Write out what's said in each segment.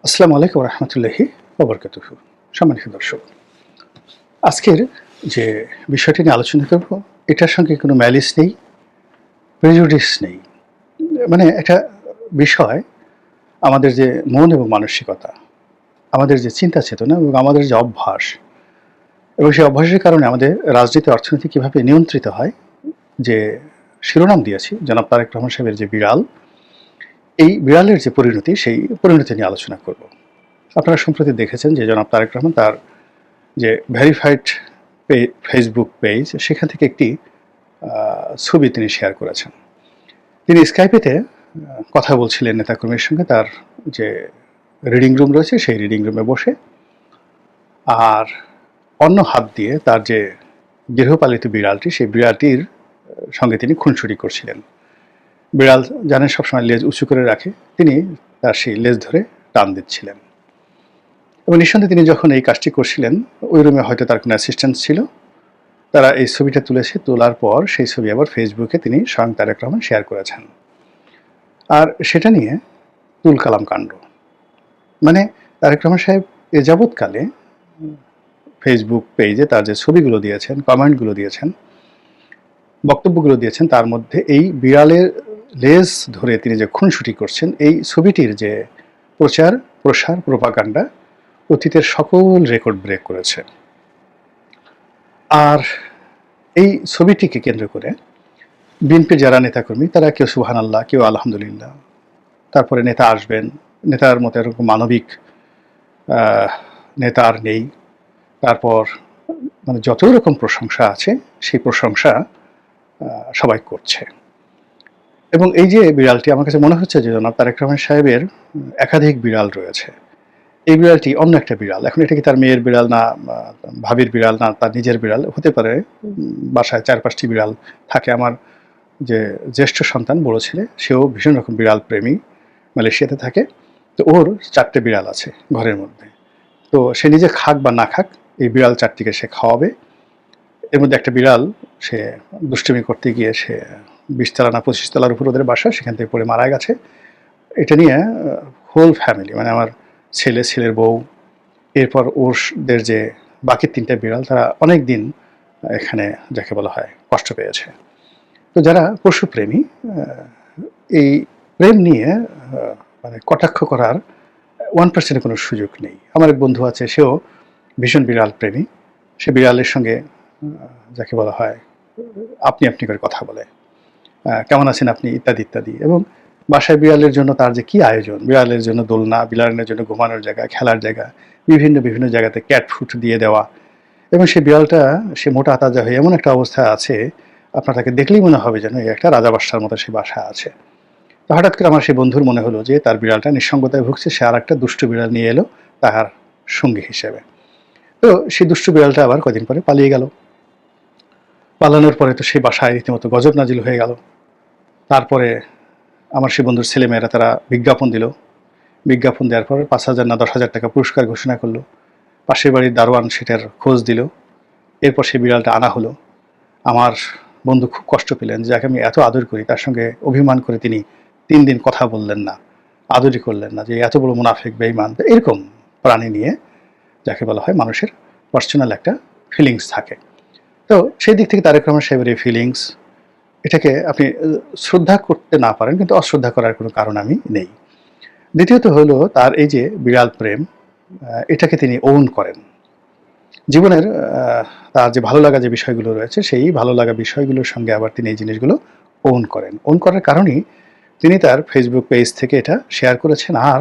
আসসালামু আলাইকুম রহমতুল্লাহি ওবরকাতুহু। সম্মানিত দর্শক, আজকের যে বিষয়টি নিয়ে আলোচনা করব এটার সঙ্গে কোনো ম্যালিস নেই, প্রেজুডিস নেই। মানে একটা বিষয়, আমাদের যে মন এবং মানসিকতা, আমাদের যে চিন্তা চেতনা এবং আমাদের যে অভ্যাস, এবং সেই অভ্যাসের কারণে আমাদের রাজনীতি অর্থনীতি কীভাবে নিয়ন্ত্রিত হয়, যে শিরোনাম দিয়েছি জনাব তারেক রহমান সাহেবের যে বিড়াল, এই বিড়ালের যে পরিণতি, সেই পরিণতি নিয়ে আলোচনা করব। আপনারা সম্প্রতি দেখেছেন যে জনাব তারেক রহমান তার যে ভেরিফাইড ফেসবুক পেজ, সেখান থেকে একটি ছবি তিনি শেয়ার করেছেন। তিনি স্কাইপেতে কথা বলছিলেন নেতাকর্মীর সঙ্গে, তার যে রিডিং রুম রয়েছে সেই রিডিং রুমে বসে, আর অন্য হাত দিয়ে তার যে গৃহপালিত বিড়ালটি, সেই বিড়ালটির সঙ্গে তিনি খুনসুটি করছিলেন। বিড়াল জানেন সবসময় লেজ উঁচু করে রাখে, তিনি তার সেই লেজ ধরে টান দিচ্ছিলেন। এবং নিঃসন্দেহে তিনি যখন এই কাজটি করছিলেন, ওই রুমে হয়তো তার কোনো অ্যাসিস্ট্যান্ট ছিল, তারা এই ছবিটা তুলেছে। তোলার পর সেই ছবি আবার ফেসবুকে তিনি স্বয়ং তারেক রহমান শেয়ার করেছেন, আর সেটা নিয়ে তুলকালাম কাণ্ড। মানে তারেক রহমান সাহেব এ যাবৎকালে ফেসবুক পেজে তার যে ছবিগুলো দিয়েছেন, কমেন্টগুলো দিয়েছেন, বক্তব্যগুলো দিয়েছেন, তার মধ্যে এই বিড়ালের লেজ ধরে তিনি যে খুনসুটি করছেন, এই ছবিটির যে প্রচার প্রসার প্রোপাগান্ডা অতীতের সকল রেকর্ড ব্রেক করেছে। আর এই ছবিটিকে কেন্দ্র করে বিএনপির যারা নেতাকর্মী, তারা কেউ সুবহানাল্লাহ, কেউ আলহামদুলিল্লাহ, তারপরে নেতা আসবেন, নেতার মতো এরকম মানবিক নেতা আর নেই, তারপর মানে যত রকম প্রশংসা আছে সেই প্রশংসা সবাই করছে। এবং এই যে বিড়ালটি, আমার কাছে মনে হচ্ছে যে জনাব তারেক রহমান সাহেবের একাধিক বিড়াল রয়েছে। এই বিড়ালটি অন্য একটা বিড়াল। এখন এটা কি তার মেয়ের বিড়াল, না ভাবির বিড়াল, না তার নিজের বিড়াল, হতে পারে। বাসায় 4-5টি বিড়াল থাকে। আমার যে জ্যেষ্ঠ সন্তান, বড় ছেলে, সেও ভীষণ রকম বিড়াল প্রেমী, মালয়েশিয়াতে থাকে। তো ওর 4টে বিড়াল আছে ঘরের মধ্যে। তো সে নিজে খাক বা না খাক, এই বিড়াল 4টিকে সে খাওয়াবে। এর মধ্যে একটা বিড়াল, সে দুষ্টুমি করতে গিয়ে সে 20 তলা না 25 তলার উপর ওদের বাসা, সেখান থেকে পড়ে মারা গেছে। এটা নিয়ে হোল ফ্যামিলি, মানে আমার ছেলে, ছেলের বউ, এরপর ওদের যে বাকি 3টা বিড়াল, তারা অনেক দিন এখানে যাকে বলা হয় কষ্ট পেয়েছে। তো যারা পশুপ্রেমী, এই প্রেম নিয়ে মানে কটাক্ষ করার 1% কোনো সুযোগ নেই। আমার এক বন্ধু আছে, সেও ভীষণ বিড়াল প্রেমী। সে বিড়ালের সঙ্গে যাকে বলা হয় আপনি আপনি করে কথা বলে, কেমন আছেন আপনি, ইত্যাদি ইত্যাদি। এবং বাসায় বিড়ালের জন্য তার যে কী আয়োজন, বিড়ালের জন্য দোলনা, বিড়ালের জন্য ঘুমানোর জায়গা, খেলার জায়গা, বিভিন্ন বিভিন্ন জায়গাতে ক্যাট ফুড দিয়ে দেওয়া। এবং সেই বিড়ালটা, সে মোটা তাজা হয়ে এমন একটা অবস্থায় আছে, আপনার তাকে দেখলেই মনে হবে যেন একটা রাজাবাসার মতো সে বাসায় আছে। তো হঠাৎ করে আমার সেই বন্ধুর মনে হলো যে তার বিড়ালটা নিঃসঙ্গতায় ভুগছে, সে আর একটা দুষ্টু বিড়াল নিয়ে এলো তাহার সঙ্গী হিসেবে। তো সেই দুষ্টু বিড়ালটা আবার কদিন পরে পালিয়ে গেল। পালানোর পরে তো সেই বাসায় রীতিমতো গজব নাজিল হয়ে গেল। তারপরে আমার সেই বন্ধুর ছেলেমেয়েরা তারা বিজ্ঞাপন দিল। বিজ্ঞাপন দেওয়ার পর 5,000 না 10,000 টাকা পুরস্কার ঘোষণা করলো। পাশের বাড়ির দারোয়ান সেটার খোঁজ দিল। এরপর সেই বিড়ালটা আনা হলো। আমার বন্ধু খুব কষ্ট পেলেন, যাকে আমি এত আদর করি, তার সঙ্গে অভিমান করে তিনি 3 দিন কথা বললেন না, আদরই করলেন না, যে এত বড় মুনাফিক, বেঈমান। এরকম প্রাণী নিয়ে যাকে বলা হয় মানুষের পার্সোনাল একটা ফিলিংস থাকে। তো সেই দিক থেকে তারেক রহমান সাহেবের এই ফিলিংস, এটাকে আপনি শ্রদ্ধা করতে না পারেন, কিন্তু অশ্রদ্ধা করার কোনো কারণ আমি নেই। দ্বিতীয়ত হলো তার এই যে বিড়াল প্রেম, এটাকে তিনি ওন করেন। জীবনের তার যে ভালো লাগা যে বিষয়গুলো রয়েছে, সেই ভালো লাগা বিষয়গুলোর সঙ্গে আবার তিনি এই জিনিসগুলো ওন করেন। ওন করার কারণেই তিনি তার ফেসবুক পেজ থেকে এটা শেয়ার করেছেন। আর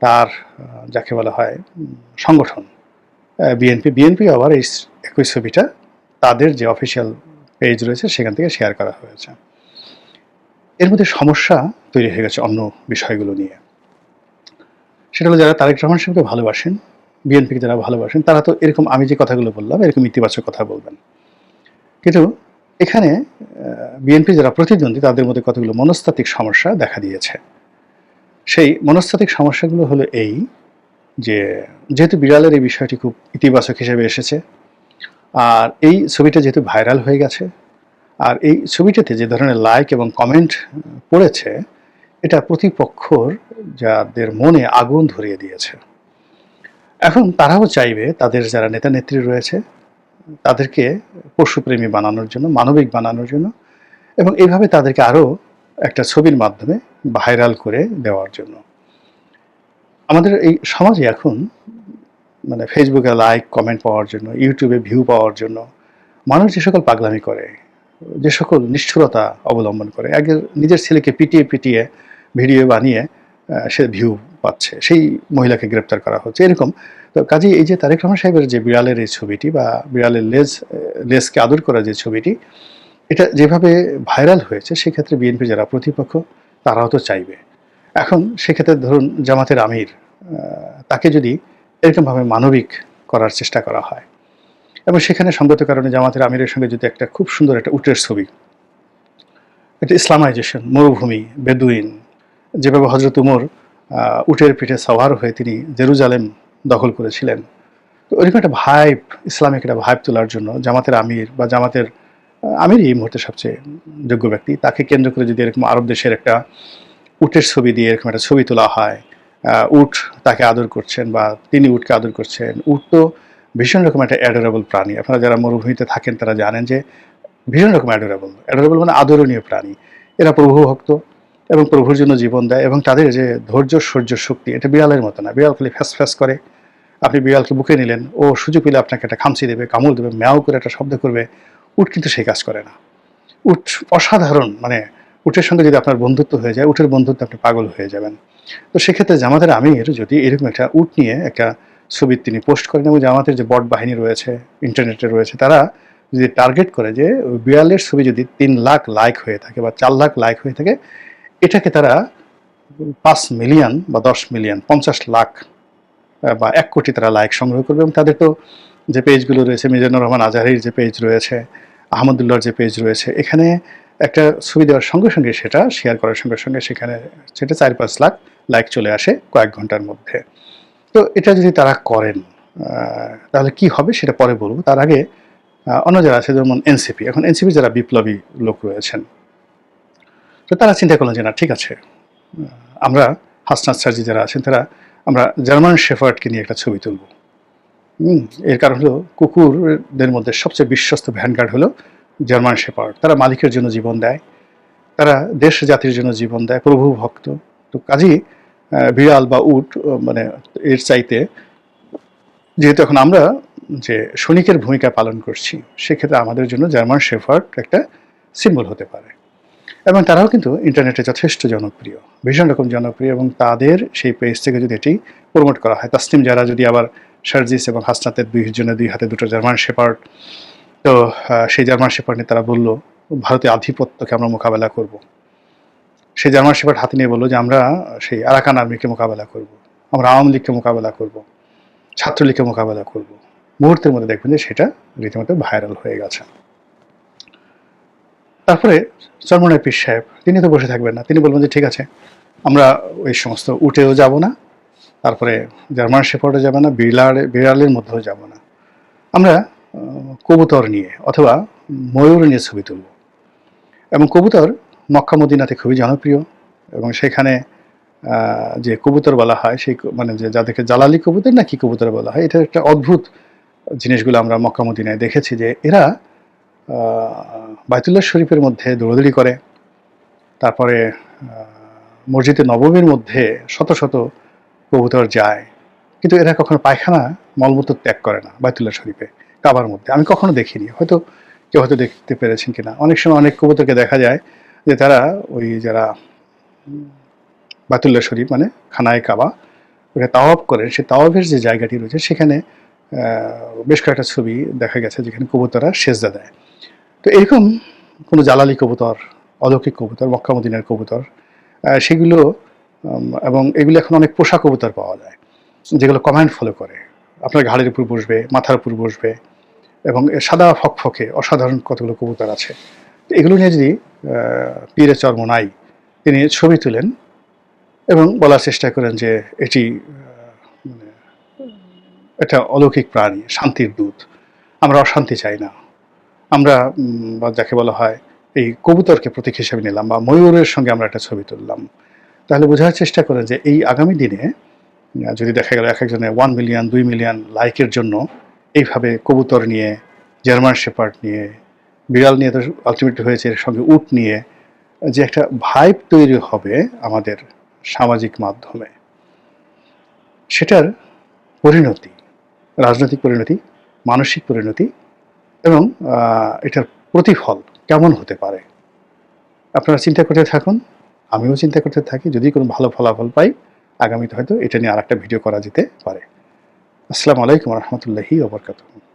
তার যাকে বলা হয় সংগঠন বিএনপি আবার এই একই ছবিটা তাদের যে অফিসিয়াল পেজ রয়েছে সেখান থেকে শেয়ার করা হয়েছে। এর মধ্যে সমস্যা তৈরি হয়ে গেছে অন্য বিষয়গুলো নিয়ে। সেটা হলো, যারা তারেক রহমান সাহেবকে ভালোবাসেন, বিএনপিকে যারা ভালোবাসেন, তারা তো এরকম আমি যে কথাগুলো বললাম এরকম ইতিবাচক কথা বলবেন। কিন্তু এখানে বিএনপি যারা প্রতিদ্বন্দ্বী, তাদের মধ্যে কতগুলো মনস্তাত্ত্বিক সমস্যা দেখা দিয়েছে। সেই মনস্তাত্ত্বিক সমস্যাগুলো হলো এই যে, যেহেতু বিড়ালের এই বিষয়টি খুব ইতিবাচক হিসেবে এসেছে, আর এই ছবিটা যেহেতু ভাইরাল হয়ে গেছে, আর এই ছবিটাতে যে ধরনের লাইক এবং কমেন্ট পড়েছে, এটা প্রতিপক্ষর যাদের মনে আগুন ধরিয়ে দিয়েছে। এখন তারাও চাইবে তাদের যারা নেতা-নেত্রী রয়েছে তাদেরকে পশুপ্রেমী বানানোর জন্য, মানবিক বানানোর জন্য এবং এভাবে তাদেরকে আরও একটা ছবির মাধ্যমে ভাইরাল করে দেওয়ার জন্য। আমাদের এই সমাজে এখন মানে ফেসবুকে লাইক, কমেন্ট পাওয়ার জন্য, ইউটিউবে ভিউ পাওয়ার জন্য মানুষ যে সকল পাগলামি করে, যে সকল নিষ্ঠুরতা অবলম্বন করে, আগে নিজের ছেলেকে পিটিয়ে পিটিয়ে ভিডিও বানিয়ে সে ভিউ পাচ্ছে, সেই মহিলাকে গ্রেপ্তার করা হচ্ছে এরকম। তো কাজেই এই যে তারেক রহমান সাহেবের যে বিড়ালের এই ছবিটি বা বিড়ালের লেজকে আদর করা যে ছবিটি, এটা যেভাবে ভাইরাল হয়েছে সেক্ষেত্রে বিএনপি যারা প্রতিপক্ষ তারাও তো চাইবে। এখন সেক্ষেত্রে ধরুন জামাতের আমির তাকে যদি এরকমভাবে মানবিক করার চেষ্টা করা হয় এবং সেখানে সঙ্গত কারণে জামাতের আমিরের সঙ্গে যদি একটা খুব সুন্দর একটা উটের ছবি, একটা ইসলামাইজেশন, মরুভূমি, বেদুইন, যেভাবে হজরত উমর উটের পিঠে সওয়ার হয়ে তিনি জেরুজালেম দখল করেছিলেন, তো ওইরকম একটা ভাইব, ইসলামিক একটা ভাইব তোলার জন্য জামাতের আমির বা জামাতের আমিরই এই মুহূর্তে সবচেয়ে যোগ্য ব্যক্তি, তাকে কেন্দ্র করে যদি এরকম আরব দেশের একটা উটের ছবি দিয়ে এরকম একটা ছবি তোলা হয়, উট তাকে আদর করছেন বা তিনি উটকে আদর করছেন। উট তো ভীষণ রকম একটা অ্যাডোরেবল প্রাণী। আপনারা যারা মরুভূমিতে থাকেন তারা জানেন যে ভীষণ রকম অ্যাডোরেবল মানে আদরণীয় প্রাণী। এরা প্রভু ভক্ত এবং প্রভুর জন্য জীবন দেয় এবং তাদের যে ধৈর্য সহ্য শক্তি এটা বিড়ালের মতো না। বিড়াল খালি ফ্যাস ফ্যাস করে, আপনি বিড়ালকে বুকে নিলেন, ও সুযোগ পেলে আপনাকে একটা খামচি দেবে, কামড় দেবে, ম্যাও করে একটা শব্দ করবে। উট কিন্তু সেই কাজ করে না। উট অসাধারণ, মানে উটের সঙ্গে যদি আপনার বন্ধুত্ব হয়ে যায়, উটের বন্ধুত্বে আপনি পাগল হয়ে যাবেন। তো সেক্ষেত্রে জামাতের আমির যদি এরকম একটা উট নিয়ে একটা ছবি তিনি পোস্ট করেন এবং জামাতের যে বট বাহিনী রয়েছে, ইন্টারনেটে রয়েছে, তারা যদি টার্গেট করে যে বিড়ালের ছবি যদি 3 লাখ লাইক হয়ে থাকে বা 4 লাখ লাইক হয়ে থাকে, এটাকে তারা 5 মিলিয়ন বা 10 মিলিয়ন, 50 লাখ বা 1 কোটি তারা লাইক সংগ্রহ করবে এবং তাদের তো যে পেজগুলো রয়েছে, মিজানুর রহমান আজহারির যে পেজ রয়েছে, আহমদুল্লাহর যে পেজ রয়েছে, এখানে একটা ছবি দেওয়ার সঙ্গে সঙ্গে সেটা শেয়ার করার সঙ্গে সঙ্গে সেখানে সেটা 4-5 লাখ লাইক চলে আসে কয়েক ঘন্টার মধ্যে। তো এটা যদি তারা করেন তাহলে কি হবে সেটা পরে বলবো। তার আগে অন্য যারা আছে যেমন এনসিপি, এখন এনসিপি যারা বিপ্লবী লোক রয়েছেন, তো তারা চিন্তা করলেন যে না ঠিক আছে, আমরা হাসনাত সার্জি যারা আছেন তারা আমরা জার্মান শেফার্ডকে নিয়ে একটা ছবি তুলব। এর কারণ হলো কুকুরদের মধ্যে সবচেয়ে বিশ্বস্ত ভ্যানগার্ড হলো জার্মান শেফার্ড। তারা মালিকের জন্য জীবন দেয়, তারা দেশ জাতির জন্য জীবন দেয়, প্রভু ভক্ত। তো কাজেই বিড়াল বা উট মানে এর চাইতে, যেহেতু এখন আমরা যে সৈনিকের ভূমিকা পালন করছি, সেক্ষেত্রে আমাদের জন্য জার্মান শেফার্ড একটা সিম্বল হতে পারে। এবং তারাও কিন্তু ইন্টারনেটে যথেষ্ট জনপ্রিয়, ভীষণ রকম জনপ্রিয়, এবং তাদের সেই পেজ থেকে যদি এটি প্রমোট করা হয়, তাসনিম যারা যদি আবার সার্জিস এবং হাসনাতের 2 জনের 2 হাতে 2টো জার্মান শেফার্ড, তো সেই জার্মান শেফার্ড নিয়ে তারা বলল ভারতীয় আধিপত্যকে আমরা মোকাবেলা করব। সেই জার্মান শেফার্ড হাতে নিয়ে বললো যে আমরা সেই আরাকান আর্মিকে মোকাবেলা করব, আমরা আওয়ামী লীগকে মোকাবেলা করব, ছাত্রলীগকে মোকাবেলা করব। মুহূর্তের মধ্যে দেখবেন যে সেটা রীতিমতো ভাইরাল হয়ে গেছে। তারপরে চরমনাই পীর সাহেব তিনি তো বসে থাকবেন না, তিনি বলবেন যে ঠিক আছে, আমরা ওই সমস্ত উটেও যাব না, তারপরে জার্মান শেফার্ডও যাবে না, বিড়ালের মধ্যেও যাব না, আমরা কবুতর নিয়ে অথবা ময়ূর নিয়ে ছবি তুলব। এবং কবুতর মক্কা মদিনাতে খুবই জনপ্রিয় এবং সেখানে যে কবুতর বলা হয় সেই মানে যে যাদেরকে জালালি কবুতর না কি কবুতর বলা হয়, এটার একটা অদ্ভুত জিনিসগুলো আমরা মক্কা মদিনায় দেখেছি যে এরা বাইতুল্লাহ শরীফের মধ্যে দৌড়াদৌড়ি করে, তারপরে মসজিদে নববীর মধ্যে শত শত কবুতর যায়, কিন্তু এরা কখনো পায়খানা মলমূত্র ত্যাগ করে না বাইতুল্লাহ শরীফে কাবার মধ্যে। আমি কখনো দেখিনি, হয়তো কেউ হয়তো দেখতে পেরেছেন কিনা। অনেক সময় অনেক কবুতরকে দেখা যায় যে তারা ওই যারা বাইতুল্লাহ শরীফ মানে খানায় কাবা ওটা তাওয়াফ করেন, সেই তাওয়াফের যে জায়গাটি রয়েছে সেখানে বেশ কয়েকটা ছবি দেখা গেছে যেখানে কবুতররা সেজদা দেয়। তো এরকম কোনো জালালি কবুতর, অলৌকিক কবুতর, মক্কা মদিনার কবুতর, সেগুলো এবং এগুলো এখন অনেক পোষা কবুতর পাওয়া যায় যেগুলো কমান্ড ফলো করে, আপনার ঘাড়ের উপর বসবে, মাথার উপর বসবে, এবং সাদা ফকফকে অসাধারণ কতগুলো কবুতর আছে। তো এগুলো নিয়ে যদি পীরে চরমনাই তিনি ছবি তুলেন এবং বলার চেষ্টা করেন যে এটি একটা অলৌকিক প্রাণী, শান্তির দূত, আমরা অশান্তি চাই না, আমরা যাকে বলা হয় এই কবুতরকে প্রতীক হিসেবে নিলাম বা ময়ূরের সঙ্গে আমরা একটা ছবি তুললাম, তাহলে বোঝার চেষ্টা করেন যে এই আগামী দিনে যদি দেখা গেল এক একজনে 1 মিলিয়ন 2 মিলিয়ন লাইকের জন্য এইভাবে কবুতর নিয়ে, জার্মান শেপার্ড নিয়ে, বিড়াল নিয়ে, তো আলটিমেটলি হয়েছে এর সঙ্গে উট নিয়ে যে একটা ভাইব তৈরি হবে আমাদের সামাজিক মাধ্যমে, সেটার পরিণতি, রাজনৈতিক পরিণতি, মানসিক পরিণতি এবং এটার প্রতিফল কেমন হতে পারে আপনারা চিন্তা করতে থাকুন, আমিও চিন্তা করতে থাকি। যদি কোনো ভালো ফলাফল পাই, আগামীতে হয়তো এটা নিয়ে আরেকটা ভিডিও করা যেতে পারে। আসসালামু আলাইকুম ওয়া রাহমাতুল্লাহি ওয়া বারাকাতুহু।